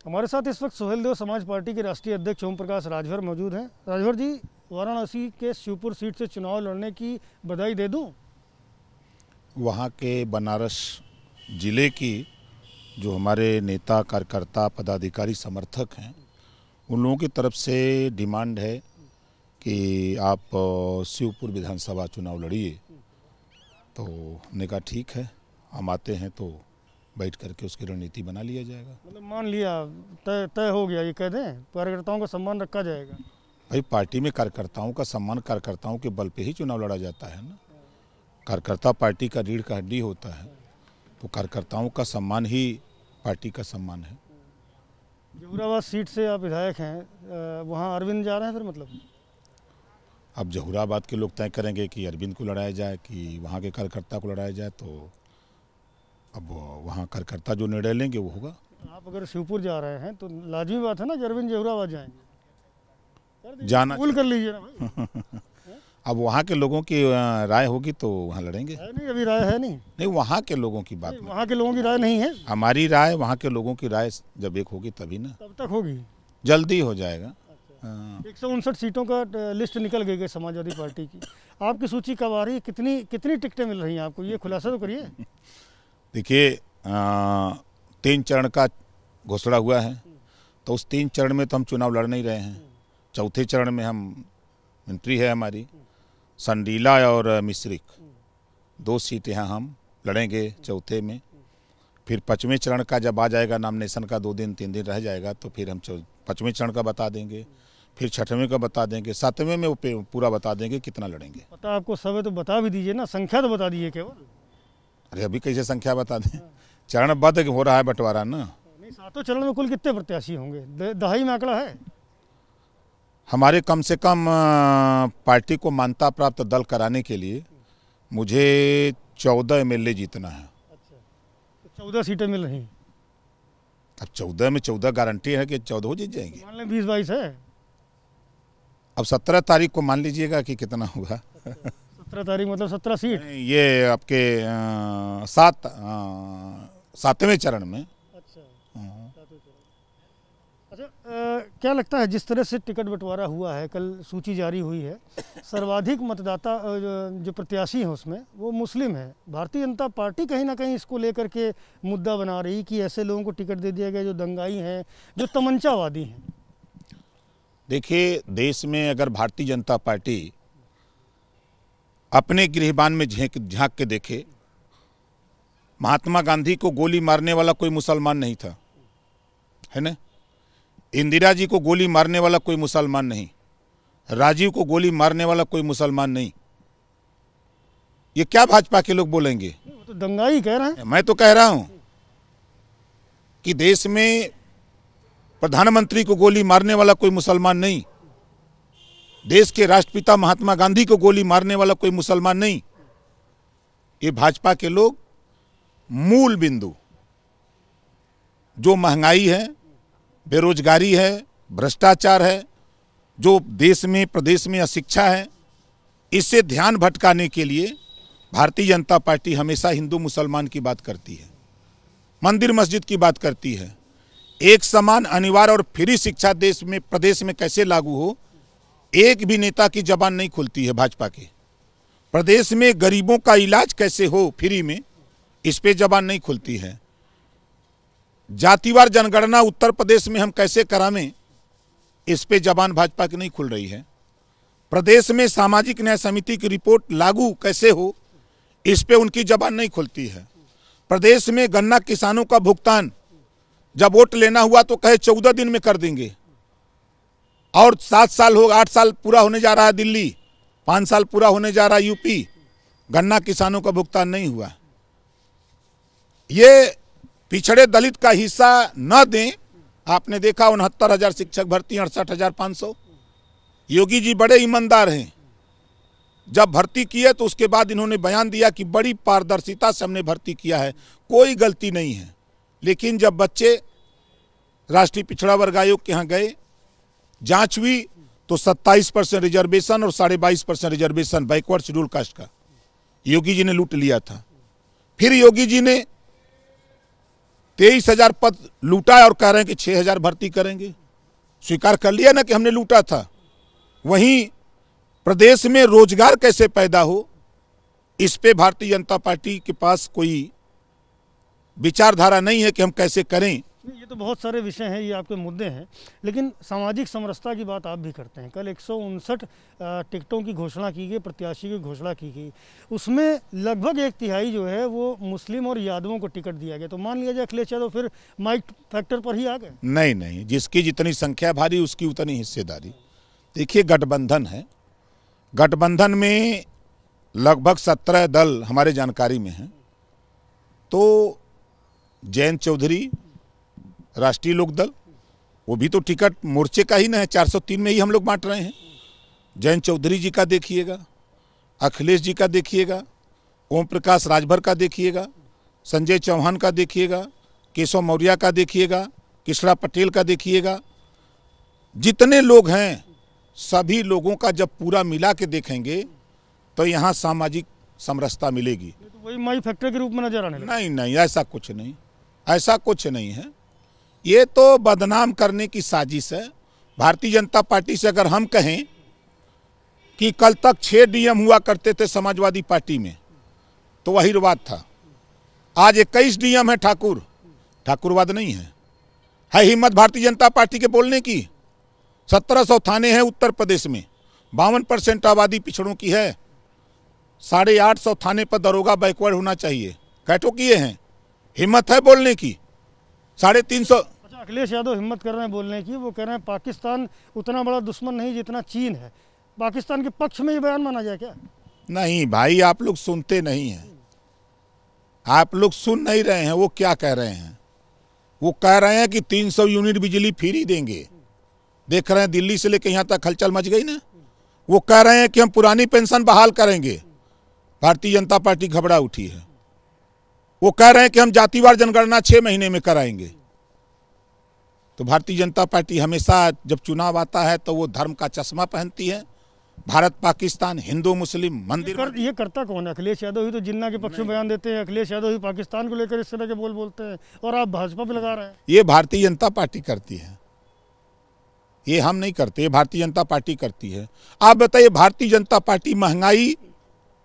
हमारे साथ इस वक्त सुहेलदेव समाज पार्टी के राष्ट्रीय अध्यक्ष ओम प्रकाश राजभर मौजूद हैं। राजभर जी, वाराणसी के शिवपुर सीट से चुनाव लड़ने की बधाई दे दूं? वहाँ के बनारस ज़िले की जो हमारे नेता कार्यकर्ता पदाधिकारी समर्थक हैं, उन लोगों की तरफ से डिमांड है कि आप शिवपुर विधानसभा चुनाव लड़िए। तो हमने कहा ठीक है, हम आते हैं तो बैठ करके उसकी रणनीति बना लिया जाएगा। मतलब मान लिया, तय हो गया, ये कह दें कार्यकर्ताओं का सम्मान रखा जाएगा। भाई, पार्टी में कार्यकर्ताओं का सम्मान कार्यकर्ताओं के बल पे ही चुनाव लड़ा जाता है ना। कार्यकर्ता पार्टी का रीढ़ का हड्डी होता है, तो कार्यकर्ताओं का सम्मान ही पार्टी का सम्मान है। जहुराबाद सीट से आप विधायक हैं, वहाँ अरविंद जा रहे हैं फिर? मतलब अब जहुराबाद के लोग तय करेंगे कि अरविंद को लड़ाया जाए कि वहाँ के कार्यकर्ता को लड़ाया जाए। तो अब वहाँ कार्यकर्ता जो निर्णय लेंगे वो होगा। आप अगर शिवपुर जा रहे हैं तो लाजमी बात है ना कि अरविंद जहुराबाद जाएंगे। जाना कबूल कर लीजिए ना भाई। अब वहाँ के लोगों की राय होगी तो वहाँ लड़ेंगे। है नहीं, अभी राय है नहीं। वहाँ के लोगों की बात नहीं, वहाँ के लोगों की राय नहीं है। हमारी राय, वहाँ के लोगों की राय जब एक होगी तभी ना। तब तक होगी? जल्दी हो जाएगा। 159 सीटों का लिस्ट निकल गई है समाजवादी पार्टी की। आपकी सूची कब आ रही है? कितनी टिकटें मिल रही हैं आपको, ये खुलासा तो करिए। देखिए, 3 चरण का घोषणा हुआ है, तो उस 3 चरण में तो हम चुनाव लड़ नहीं रहे हैं। चौथे चरण में हम एंट्री है हमारी। संडीला और मिश्रिक 2 सीट यहाँ हम लड़ेंगे चौथे में। फिर 5वें चरण का जब आ जाएगा, नॉमिनेशन का 2 दिन 3 दिन रह जाएगा, तो फिर हम 5वें चरण का बता देंगे, फिर 6वें का बता देंगे, 7वें में वो पूरा बता देंगे कितना लड़ेंगे। पता आपको सब है तो बता भी दीजिए ना, संख्या तो बता दीजिए केवल। अरे अभी कैसे संख्या बता दें? चरणबद्ध हो रहा है बंटवारा ना। नहीं, 7वें चरण में कुल कितने प्रत्याशी होंगे? दहाई में आंकड़ा है? हमारे कम से कम पार्टी को मान्यता प्राप्त दल कराने के लिए मुझे 14 MLA जीतना है। अच्छा, तो 14 सीटें मिल रही। अब 14 में 14 गारंटी है कि 14 जीत जाएंगे। मान लें 20-22 है। अब 17 तारीख को मान लीजिएगा कि कितना होगा। 17 तारीख मतलब 17 सीट? ये आपके 7वें चरण में। अच्छा, 7वें चरण। अच्छा, क्या लगता है जिस तरह से टिकट बंटवारा हुआ है, कल सूची जारी हुई है, सर्वाधिक मतदाता जो प्रत्याशी हैं उसमें वो मुस्लिम है। भारतीय जनता पार्टी कहीं ना कहीं इसको लेकर के मुद्दा बना रही कि ऐसे लोगों को टिकट दे दिया गया जो दंगाई हैं, जो तमंचावादी हैं। देखिए, देश में अगर भारतीय जनता पार्टी अपने गृहबान में झांक के देखे, महात्मा गांधी को गोली मारने वाला कोई मुसलमान नहीं था, है ना। इंदिरा जी को गोली मारने वाला कोई मुसलमान नहीं, राजीव को गोली मारने वाला कोई मुसलमान नहीं। ये क्या भाजपा के लोग बोलेंगे? वो तो दंगाई कह रहे हैं। मैं तो कह रहा हूं कि देश में प्रधानमंत्री को गोली मारने वाला कोई मुसलमान नहीं, देश के राष्ट्रपिता महात्मा गांधी को गोली मारने वाला कोई मुसलमान नहीं। ये भाजपा के लोग मूल बिंदु, जो महंगाई है, बेरोजगारी है, भ्रष्टाचार है, जो देश में प्रदेश में अशिक्षा है, इससे ध्यान भटकाने के लिए भारतीय जनता पार्टी हमेशा हिंदू मुसलमान की बात करती है, मंदिर मस्जिद की बात करती है। एक समान, अनिवार्य और फ्री शिक्षा देश में प्रदेश में कैसे लागू हो, एक भी नेता की जबान नहीं खुलती है भाजपा के। प्रदेश में गरीबों का इलाज कैसे हो फ्री में, इस पे जबान नहीं खुलती है। जातिवार जनगणना उत्तर प्रदेश में हम कैसे करावें, इस पे जबान भाजपा की नहीं खुल रही है। प्रदेश में सामाजिक न्याय समिति की रिपोर्ट लागू कैसे हो, इस पे उनकी जबान नहीं खुलती है। प्रदेश में गन्ना किसानों का भुगतान जब वोट लेना हुआ तो कहे 14 दिन में कर देंगे, और 7 साल हो, 8 साल पूरा होने जा रहा है दिल्ली, 5 साल पूरा होने जा रहा है यूपी, गन्ना किसानों का भुगतान नहीं हुआ। ये पिछड़े दलित का हिस्सा न दें। आपने देखा 69,000 शिक्षक भर्ती, 68,500। योगी जी बड़े ईमानदार हैं, जब भर्ती किए तो उसके बाद इन्होंने बयान दिया कि बड़ी पारदर्शिता से हमने भर्ती किया है, कोई गलती नहीं है। लेकिन जब बच्चे राष्ट्रीय पिछड़ा वर्ग आयोग के यहाँ गए, जांच हुई तो 27% रिजर्वेशन और 22.5% रिजर्वेशन बैकवर्ड शेड्यूल कास्ट का योगी जी ने लूट लिया था। फिर योगी जी ने 23,000 पद लूटा है और कह रहे हैं कि 6,000 भर्ती करेंगे। स्वीकार कर लिया ना कि हमने लूटा था। वहीं प्रदेश में रोजगार कैसे पैदा हो, इस पे भारतीय जनता पार्टी के पास कोई विचारधारा नहीं है कि हम कैसे करें। ये तो बहुत सारे विषय हैं, ये आपके मुद्दे हैं, लेकिन सामाजिक समरसता की बात आप भी करते हैं। कल 159 टिकटों की घोषणा की गई, प्रत्याशी की घोषणा की गई, उसमें लगभग 1/3 जो है वो मुस्लिम और यादवों को टिकट दिया गया। तो मान लिया जाए अखिलेश यादव फिर माइक फैक्टर पर ही आ गए? नहीं नहीं, जिसकी जितनी संख्या भारी उसकी उतनी हिस्सेदारी। देखिए, गठबंधन है, गठबंधन में लगभग 17 दल हमारे जानकारी में हैं। तो जयंत चौधरी, राष्ट्रीय लोकदल, वो भी तो टिकट मोर्चे का ही ना है, 403 में ही हम लोग बांट रहे हैं। जयंत चौधरी जी का देखिएगा, अखिलेश जी का देखिएगा, ओम प्रकाश राजभर का देखिएगा, संजय चौहान का देखिएगा, केशव मौर्य का देखिएगा, कृष्णा पटेल का देखिएगा। जितने लोग हैं सभी लोगों का जब पूरा मिला के देखेंगे तो यहाँ सामाजिक समरसता मिलेगी। तो वही माई फैक्टर के रूप में नजर आने लगा। नहीं नहीं, ऐसा कुछ नहीं, ऐसा कुछ नहीं है। ये तो बदनाम करने की साजिश है। भारतीय जनता पार्टी से अगर हम कहें कि कल तक 6 डीएम हुआ करते थे समाजवादी पार्टी में, तो वही रिवाज था। आज 21 डीएम है। ठाकुरवाद नहीं है हिम्मत भारतीय जनता पार्टी के बोलने की। 1700 थाने हैं उत्तर प्रदेश में, 52% आबादी पिछड़ों की है। 850 थाने पर दरोगा बैकवर्ड होना चाहिए। कैटो किए हैं, हिम्मत है बोलने की। 350। अच्छा, अखिलेश यादव हिम्मत कर रहे हैं बोलने की। वो कह रहे हैं पाकिस्तान उतना बड़ा दुश्मन नहीं जितना चीन है। पाकिस्तान के पक्ष में ये बयान माना जाए क्या? नहीं भाई, आप लोग सुनते नहीं हैं, आप लोग सुन नहीं रहे हैं। वो क्या कह रहे हैं? वो कह रहे हैं कि 300 यूनिट बिजली फ्री देंगे। देख रहे हैं दिल्ली से लेकर यहाँ तक हलचल मच गई ना। वो कह रहे हैं कि हम पुरानी पेंशन बहाल करेंगे। भारतीय जनता पार्टी घबरा उठी है। वो कह रहे हैं कि हम जातिवार जनगणना 6 महीने में कराएंगे। तो भारतीय जनता पार्टी हमेशा जब चुनाव आता है तो वो धर्म का चश्मा पहनती है। भारत पाकिस्तान, हिंदू मुस्लिम मंदिर ये करता कौन है? अखिलेश यादव ही तो जिन्ना के पक्ष में बयान देते हैं। अखिलेश यादव ही पाकिस्तान को लेकर इस तरह के बोल बोलते हैं और आप भाजपा पे लगा रहे हैं। ये भारतीय जनता पार्टी करती है, ये हम नहीं करते, ये भारतीय जनता पार्टी करती है। आप बताइए, भारतीय जनता पार्टी, महंगाई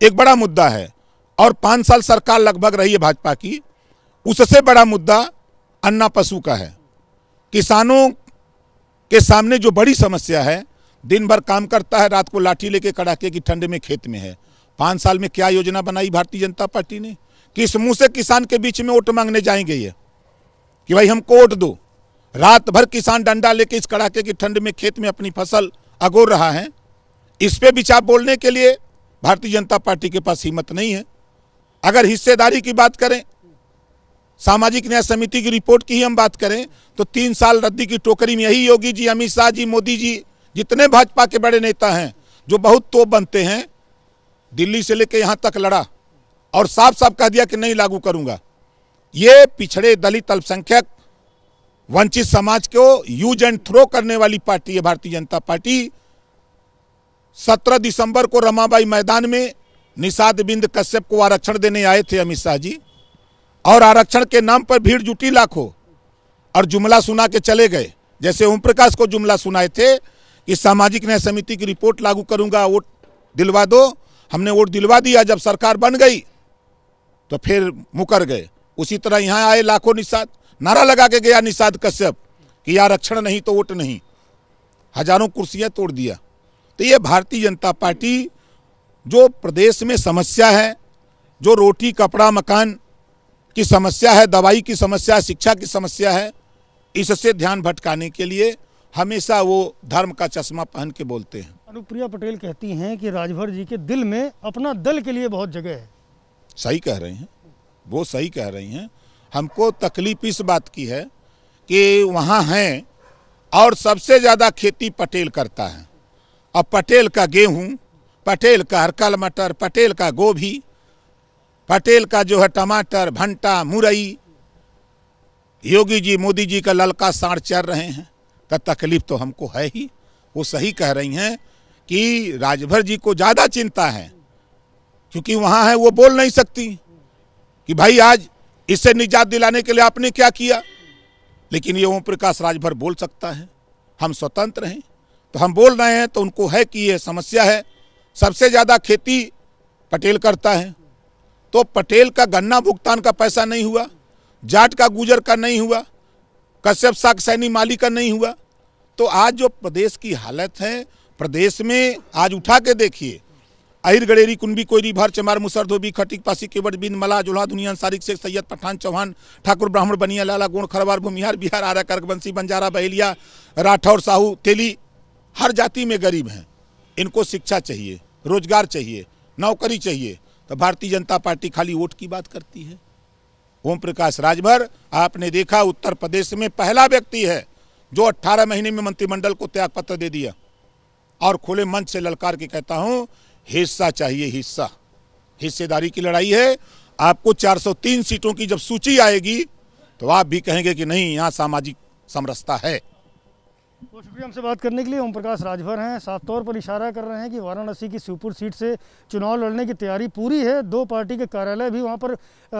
एक बड़ा मुद्दा है और 5 साल सरकार लगभग रही है भाजपा की। उससे बड़ा मुद्दा अन्ना पशु का है। किसानों के सामने जो बड़ी समस्या है, दिन भर काम करता है, रात को लाठी लेके कड़ाके की ठंड में खेत में है। 5 साल में क्या योजना बनाई भारतीय जनता पार्टी ने? किस मुंह से किसान के बीच में वोट मांगने जाएंगे ये कि भाई हमको वोट दो? रात भर किसान डंडा लेके इस कड़ाके की ठंड में खेत में अपनी फसल अगोर रहा है। इस पे विचार बोलने के लिए भारतीय जनता पार्टी के पास हिम्मत नहीं है। अगर हिस्सेदारी की बात करें, सामाजिक न्याय समिति की रिपोर्ट की ही हम बात करें, तो 3 साल रद्दी की टोकरी में यही योगी जी, अमित शाह जी, मोदी जी, जितने भाजपा के बड़े नेता हैं जो बहुत तोप बनते हैं, दिल्ली से लेकर यहां तक लड़ा और साफ साफ कह दिया कि नहीं लागू करूंगा। ये पिछड़े, दलित, अल्पसंख्यक, वंचित समाज को यूज एंड थ्रो करने वाली पार्टी है भारतीय जनता पार्टी। 17 दिसंबर को रमाबाई मैदान में निषाद बिंद कश्यप को आरक्षण देने आए थे अमित शाह जी, और आरक्षण के नाम पर भीड़ जुटी लाखों और जुमला सुना के चले गए। जैसे ओम प्रकाश को जुमला सुनाए थे कि सामाजिक न्याय समिति की रिपोर्ट लागू करूंगा, वोट दिलवा दो। हमने वोट दिलवा दिया, जब सरकार बन गई तो फिर मुकर गए। उसी तरह यहां आए लाखों निषाद, नारा लगा के गया निषाद कश्यप कि आरक्षण नहीं तो वोट नहीं। हजारों कुर्सियां तोड़ दिया। तो ये भारतीय जनता पार्टी, जो प्रदेश में समस्या है, जो रोटी कपड़ा मकान की समस्या है, दवाई की समस्या है, शिक्षा की समस्या है, इससे ध्यान भटकाने के लिए हमेशा वो धर्म का चश्मा पहन के बोलते हैं। अनुप्रिया पटेल कहती हैं कि राजभर जी के दिल में अपना दल के लिए बहुत जगह है। सही कह रही हैं, वो सही कह रही हैं। हमको तकलीफ इस बात की है कि वहाँ हैं और सबसे ज़्यादा खेती पटेल करता है। अब पटेल का गेहूँ, पटेल का हरकल मटर, पटेल का गोभी, पटेल का जो है टमाटर, भंटा, मुरई, योगी जी, मोदी जी का ललका साड़ चल रहे हैं। तो तकलीफ तो हमको है ही। वो सही कह रही हैं कि राजभर जी को ज़्यादा चिंता है, क्योंकि वहाँ है वो बोल नहीं सकती कि भाई आज इससे निजात दिलाने के लिए आपने क्या किया? लेकिन ये ओम प्रकाश राजभर बोल सकता है, हम स्वतंत्र हैं, तो हम बोल रहे हैं, तो उनको है कि ये समस्या है। सबसे ज़्यादा खेती पटेल करता है, तो पटेल का गन्ना भुगतान का पैसा नहीं हुआ, जाट का गुजर का नहीं हुआ, कश्यप साग सैनी माली का नहीं हुआ। तो आज जो प्रदेश की हालत है, प्रदेश में आज उठा के देखिए, अहिर गडेरी कुंबी कोयरी भर चमार मुसर धोबी खटिक पासी केवट बिन मला जोला दुनिया अंसारिक शेख सैयद पठान चौहान ठाकुर ब्राह्मण बनिया लाला गोण खरवार भूमिहार बिहार आरा कर्क बंसी बंजारा बहेलिया राठौर साहू तेली, हर जाति में गरीब हैं। इनको शिक्षा चाहिए, रोजगार चाहिए, नौकरी चाहिए, तो भारतीय जनता पार्टी खाली वोट की बात करती है। ओम प्रकाश राजभर आपने देखा उत्तर प्रदेश में पहला व्यक्ति है जो 18 महीने में मंत्रिमंडल को त्यागपत्र दे दिया और खुले मंच से ललकार के कहता हूं, हिस्सा चाहिए, हिस्सा, हिस्सेदारी की लड़ाई है। आपको 403 सीटों की जब सूची आएगी तो आप भी कहेंगे कि नहीं, यहाँ सामाजिक समरसता है। बहुत शुक्रिया हमसे बात करने के लिए। ओम प्रकाश राजभर हैं, साफ तौर पर इशारा कर रहे हैं कि वाराणसी की शिवपुर सीट से चुनाव लड़ने की तैयारी पूरी है। 2 पार्टी के कार्यालय भी वहां पर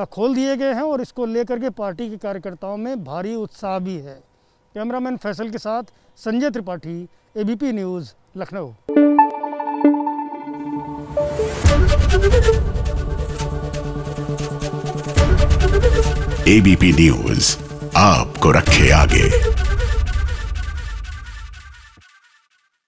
खोल दिए गए हैं और इसको लेकर के पार्टी के कार्यकर्ताओं में भारी उत्साह भी है। कैमरामैन फैसल के साथ Sanjay Tripathi, ABP news, Lucknow. ABP news आपको रखे आगे।